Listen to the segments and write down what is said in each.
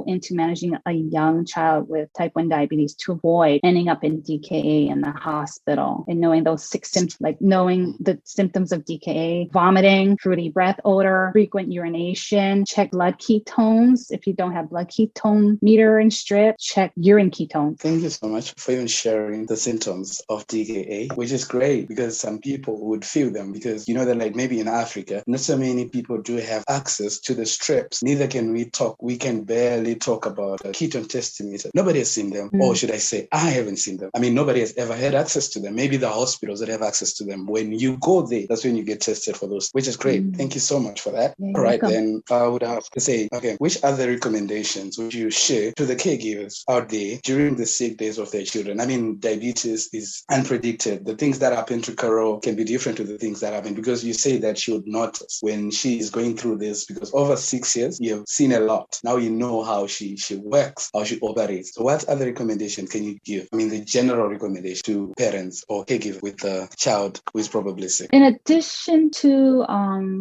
into managing a young child with type 1 diabetes to avoid ending up in DKA in the hospital, and knowing those 6 symptoms, like knowing the symptoms of DKA: vomiting, fruity breath odor, frequent urination, check blood ketones. If you don't have blood ketone meter and strip, check urine ketones. Thank you so much for even sharing the symptoms of DKA, which is great because some people would feel them, because you know that like maybe in Africa, not so many people do have access to the strips. Neither can we talk. We can barely talk about a ketone testimeter. Nobody has seen them, or should I say, I haven't seen them. I mean, nobody has ever had access to them. Maybe the hospitals that have access to them. When you go there, that's when you get tested for those, which is great. Thank you so much for that. All right, then I would have to say, okay, which other recommendations would you share to the caregivers out there during the sick days of their children? I mean, diabetes is unpredicted. The things that happen to Carol can be different to the things that happen, because you say that she would notice when she is going through this, because over 6 years, you have seen a lot. Now you know how she works, how she operates. So what other recommendation can you give? I mean, the general recommendation to parents or caregivers with a child who is probably sick. In addition to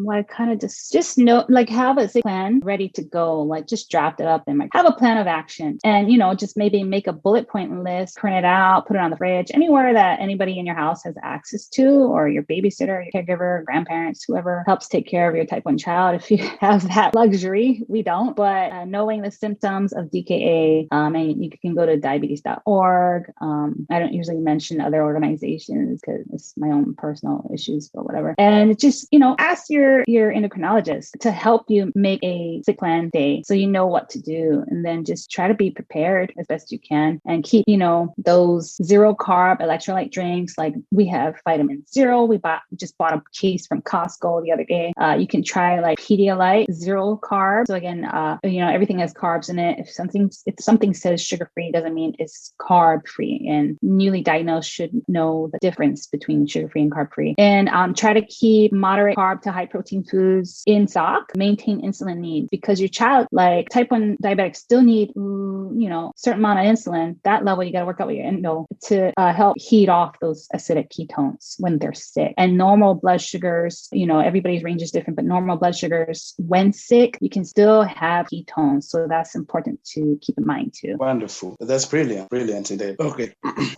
like kind of just know, like have a sick plan ready to go, like just draft it up and like have a plan of action, and just maybe make a bullet point list, print it out, put it on the fridge, anywhere that anybody in your house has access to, or your babysitter, your caregiver, grandparents, whoever helps take care of your type 1 child. If you have that luxury, we don't, but knowing the symptoms of DKA, and you can go to diabetes.org. I don't usually mention other organizations because it's my own personal issues or whatever. And just, ask your endocrinologist to help you make a sick plan day so you know what to do. And then just try to be prepared as best you can, and keep, those 0 carb electrolyte drinks. Like we have Vitamin Zero. We just bought a case from Costco the other day. You can try like Pedialyte 0 carb. So again, everything has carbs in it. If something says sugar-free, doesn't mean it's carb-free. And newly diagnosed should know the difference between sugar-free and carb-free. And try to keep moderate carb to high protein foods in stock. Maintain insulin needs, because your child, like type 1 diabetics, still need, certain amount of insulin. That level you got to work out with your endo to help heat off those acidic ketones when they're sick. And normal blood sugars, everybody's range is different, but normal blood sugars when sick, you can still have ketones. So that's important to keep in mind too. Wonderful. That's brilliant today. Okay.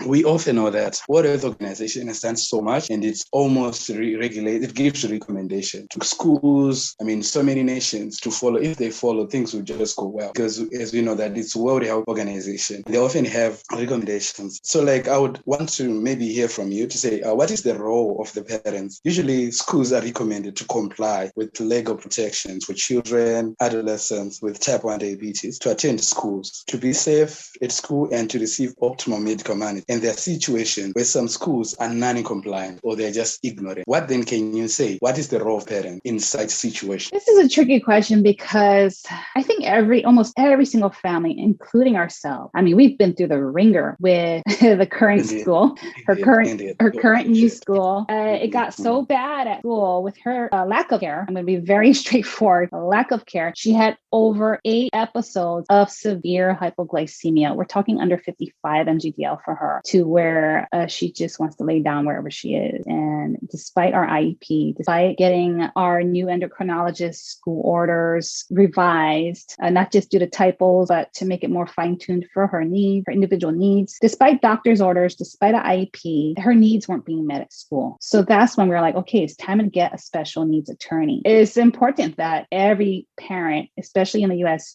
We often know that World Health Organization stands so much, and it's almost regulated. It gives recommendation to schools. I mean, so many nations to follow. If they follow, things will just go well, because as we know that it's World Health Organization, they often have recommendations. So like I would want to maybe hear from you to say, what is the role of the parents? Usually schools are recommended to comply with legal protections for children, adolescents with type 1 diabetes to attend schools, to be safe at school, and to receive optimal medical management. And there are situations where some schools are non-compliant or they're just ignorant. What then can you say? What is the role of parents in such situations? This is a tricky question, because I think almost every single family, including ourselves, I mean, we've been through the ringer with the current school, her current new school. It got so bad at school with her lack of care. I'm going to be very straightforward. A lack of care. She had over 8 episodes of severe hypoglycemia. We're talking under 55 mg/dL for her, to where she just wants to lay down wherever she is. And despite our IEP, despite getting our new endocrinologist school orders revised, not just due to typos, but to make it more fine-tuned for her needs, her individual needs, despite doctor's orders, despite an IEP, her needs weren't being met at school. So that's when we're like, okay, it's time to get a special needs attorney. It's important that every parent, especially in the US,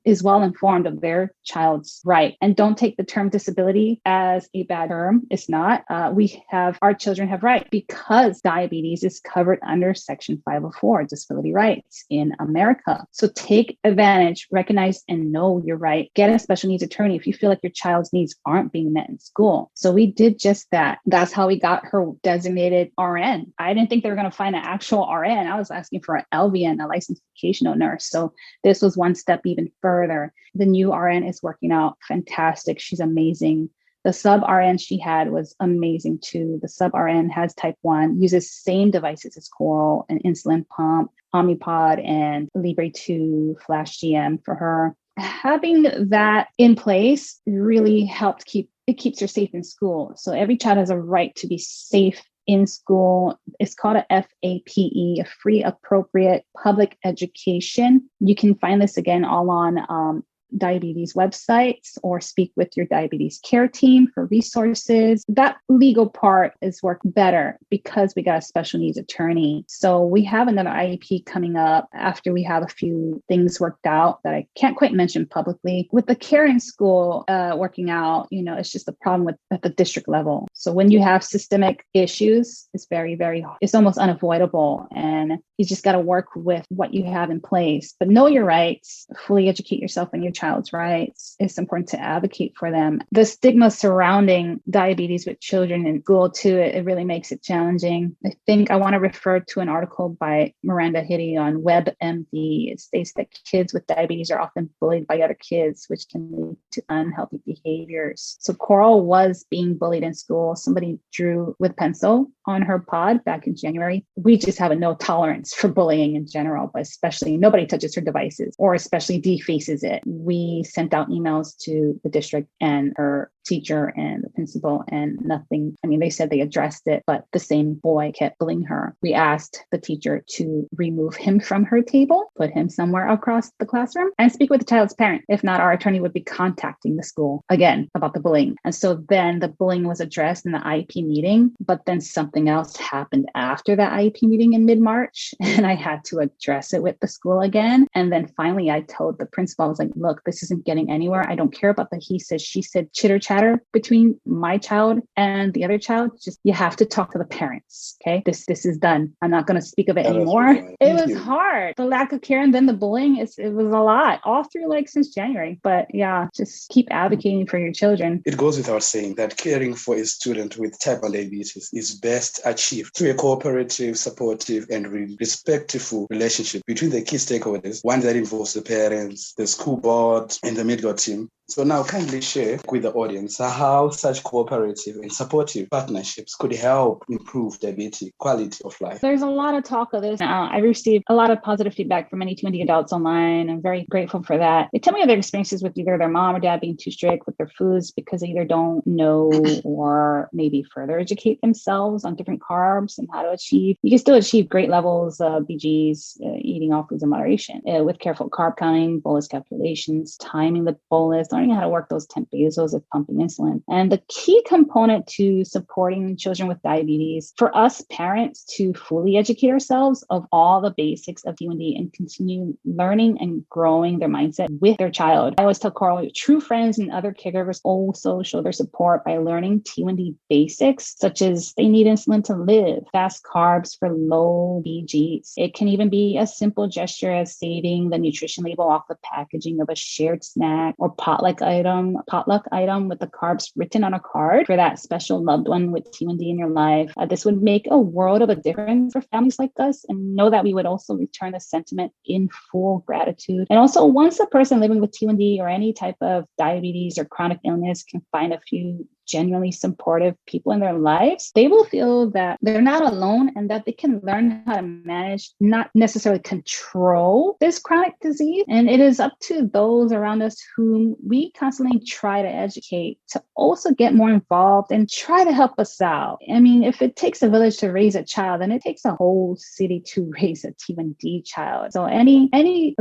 is well informed of their child's right. And don't take the term disability as a bad term. It's not. Our children have rights, because diabetes is covered under Section 504, disability rights in America. So take advantage, recognize and know your right. Get a special needs attorney if you feel like your child's needs aren't being met in school. So we did just that. That's how we got her designated RN. I didn't think they were going to find an actual RN. I was asking for an LVN, a licensed vocational nurse. So this was one step even further. The new RN is working out fantastic. She's amazing. The sub RN she had was amazing too. The sub RN has type 1, uses same devices as Coral, an insulin pump, Omnipod, and Libre 2 Flash GM for her. Having that in place really helped keeps her safe in school. So every child has a right to be safe in school. It's called a FAPE, a free appropriate public education. You can find this again all on diabetes websites or speak with your diabetes care team for resources. That legal part is worked better because we got a special needs attorney. So we have another IEP coming up after we have a few things worked out that I can't quite mention publicly. With the care in school working out, it's just a problem at the district level. So when you have systemic issues, it's it's almost unavoidable. And you just got to work with what you have in place. But know your rights, fully educate yourself on your child's rights. It's important to advocate for them. The stigma surrounding diabetes with children in school too, it really makes it challenging. I think I want to refer to an article by Miranda Hitty on WebMD. It states that kids with diabetes are often bullied by other kids, which can lead to unhealthy behaviors. So Coral was being bullied in school. Somebody drew with pencil on her pod back in January. We just have a no tolerance for bullying in general, but especially nobody touches her devices or especially defaces it. We sent out emails to the district and her teacher and the principal and nothing. I mean, they said they addressed it, but the same boy kept bullying her. We asked the teacher to remove him from her table, put him somewhere across the classroom, and speak with the child's parent. If not, our attorney would be contacting the school again about the bullying. And so then the bullying was addressed in the IEP meeting, but then something else happened after that IEP meeting in mid-March, and I had to address it with the school again. And then finally I told the principal, I was like, look, this isn't getting anywhere. I don't care about the he said, she said, chitter chatter between my child and the other child. Just, you have to talk to the parents. Okay. This is done. I'm not going to speak of it anymore. It was hard. The lack of care and then the bullying, it was a lot all through since January. But yeah, just keep advocating for your children. It goes without saying that caring for a student with type 1 diabetes is best achieved through a cooperative, supportive, and respectful relationship between the key stakeholders, one that involves the parents, the school board, and the medical team. So now kindly share with the audience how such cooperative and supportive partnerships could help improve diabetic quality of life. There's a lot of talk of this. I received a lot of positive feedback from many T1D adults online. I'm very grateful for that. They tell me of their experiences with either their mom or dad being too strict with their foods because they either don't know or maybe further educate themselves on different carbs and how to achieve. You can still achieve great levels of BGs, eating all foods in moderation with careful carb counting, bolus calculations, timing the bolus, learning how to work those 10 pesos of pumping insulin. And the key component to supporting children with diabetes, for us parents to fully educate ourselves of all the basics of T1D and continue learning and growing their mindset with their child. I always tell Coral, true friends and other caregivers also show their support by learning T1D basics, such as they need insulin to live, fast carbs for low BGs. It can even be a simple gesture as stating the nutrition label off the packaging of a shared snack or potluck item with the carbs written on a card for that special loved one with T1D in your life. This would make a world of a difference for families like us, and know that we would also return the sentiment in full gratitude. And also, once a person living with T1D or any type of diabetes or chronic illness can find a few genuinely supportive people in their lives, they will feel that they're not alone and that they can learn how to manage, not necessarily control this chronic disease. And it is up to those around us whom we constantly try to educate to also get more involved and try to help us out. I mean, if it takes a village to raise a child, then it takes a whole city to raise a T1D child. So any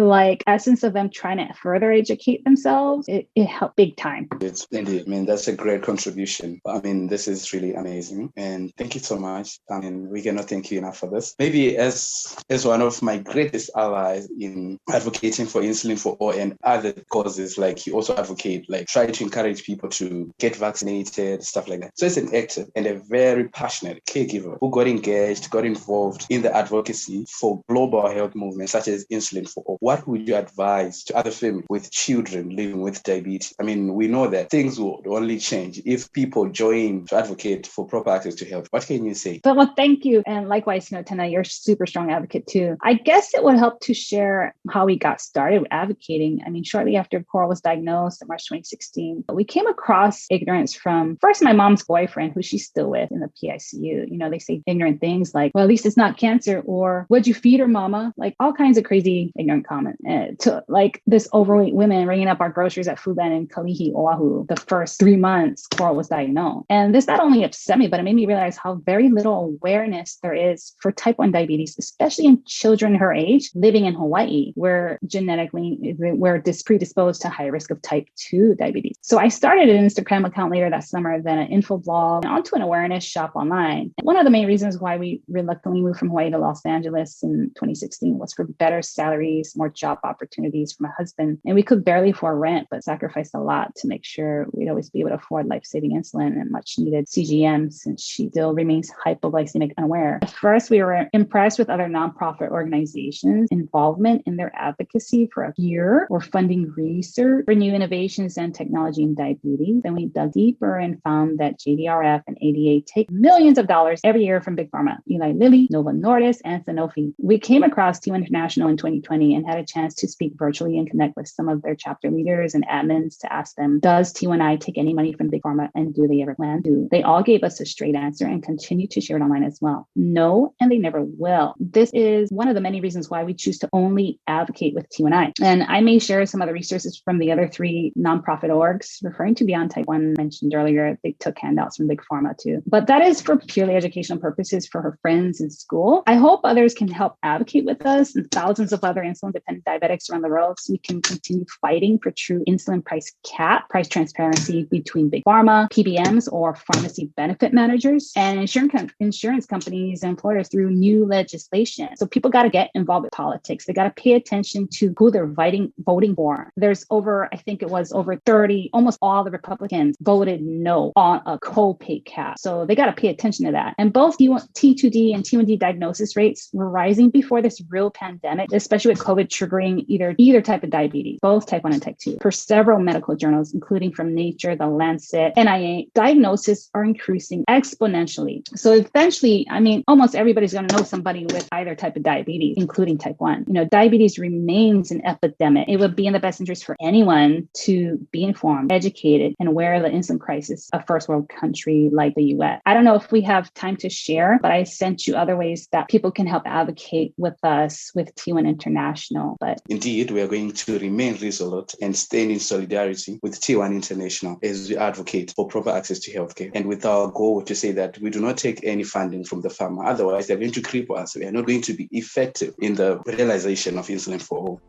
essence of them trying to further educate themselves, it helped big time. It's indeed. I mean, that's a great contribution. I mean, this is really amazing. And thank you so much. I mean, we cannot thank you enough for this. Maybe as one of my greatest allies in advocating for insulin for all and other causes, you also advocate, try to encourage people to get vaccinated, stuff like that. So it's an active and a very passionate caregiver who got engaged, got involved in the advocacy for global health movements such as insulin for all. What would you advise to other families with children living with diabetes? I mean, we know that things will only change if people join to advocate for proper access to health. What can you say? Well, thank you. And likewise, Tana, you're a super strong advocate too. I guess it would help to share how we got started with advocating. I mean, shortly after Coral was diagnosed in March 2016, we came across ignorance from first my mom's boyfriend, who she's still with in the PICU. They say ignorant things like, well, at least it's not cancer, or what'd you feed her, mama? All kinds of crazy ignorant comments. To this overweight women ringing up our groceries at Foodland in Kalihi, Oahu. The first 3 months, Coral was diagnosed. And this not only upset me, but it made me realize how very little awareness there is for type 1 diabetes, especially in children her age living in Hawaii, where we're predisposed to high risk of type 2 diabetes. So I started an Instagram account later that summer, then an info blog, and onto an awareness shop online. And one of the main reasons why we reluctantly moved from Hawaii to Los Angeles in 2016 was for better salaries, more job opportunities for my husband. And we could barely afford rent, but sacrificed a lot to make sure we'd always be able to afford life-saving insulin and much needed CGM, since she still remains hypoglycemic unaware. At first, we were impressed with other nonprofit organizations' involvement in their advocacy for a cure or funding research for new innovations and technology in diabetes. Then we dug deeper and found that JDRF and ADA take millions of dollars every year from Big Pharma, Eli Lilly, Novo Nordisk, and Sanofi. We came across T1 International in 2020 and had a chance to speak virtually and connect with some of their chapter leaders and admins to ask them, does T1I take any money from Big Pharma, and do they ever plan to? They all gave us a straight answer and continue to share it online as well. No, and they never will. This is one of the many reasons why we choose to only advocate with T1I. And I may share some of the resources from the other 3 nonprofit orgs referring to Beyond Type 1 mentioned earlier. They took handouts from Big Pharma too. But that is for purely educational purposes for her friends in school. I hope others can help advocate with us and thousands of other insulin-dependent diabetics around the world so we can continue fighting for true insulin price cap, price transparency between Big Pharma, PBMs, or pharmacy benefit managers, and insurance companies and employers through new legislation. So people got to get involved with politics. They got to pay attention to who they're voting for. There's over 30, almost all the Republicans voted no on a co-pay cap. So they got to pay attention to that. And both T2D and T1D diagnosis rates were rising before this real pandemic, especially with COVID triggering either type of diabetes, both type 1 and type 2. For several medical journals, including from Nature, The Lancet, NIA, diagnoses are increasing exponentially. So eventually, almost everybody's going to know somebody with either type of diabetes, including type 1. Diabetes remains an epidemic. It would be in the best interest for anyone to be informed, educated, and aware of the insulin crisis of first world country like the US. I don't know if we have time to share, but I sent you other ways that people can help advocate with us with T1 International. But indeed, we are going to remain resolute and stand in solidarity with T1 International as we advocate for proper access to healthcare, and with our goal to say that we do not take any funding from the pharma. Otherwise, they're going to cripple us. We are not going to be effective in the realization of insulin for all.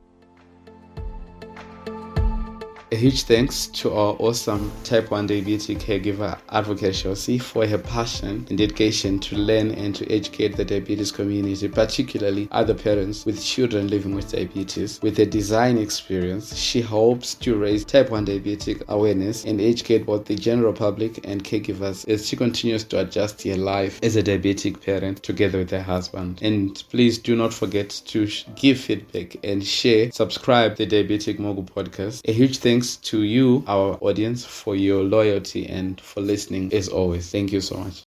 A huge thanks to our awesome type 1 diabetic caregiver advocate Shelsea for her passion and dedication to learn and to educate the diabetes community, particularly other parents with children living with diabetes. With her design experience, she hopes to raise type 1 diabetic awareness and educate both the general public and caregivers as she continues to adjust her life as a diabetic parent together with her husband. And please do not forget to give feedback and share, subscribe to the Diabetic Mogul Podcast. A huge thanks to you, our audience, for your loyalty and for listening as always. Thank you so much.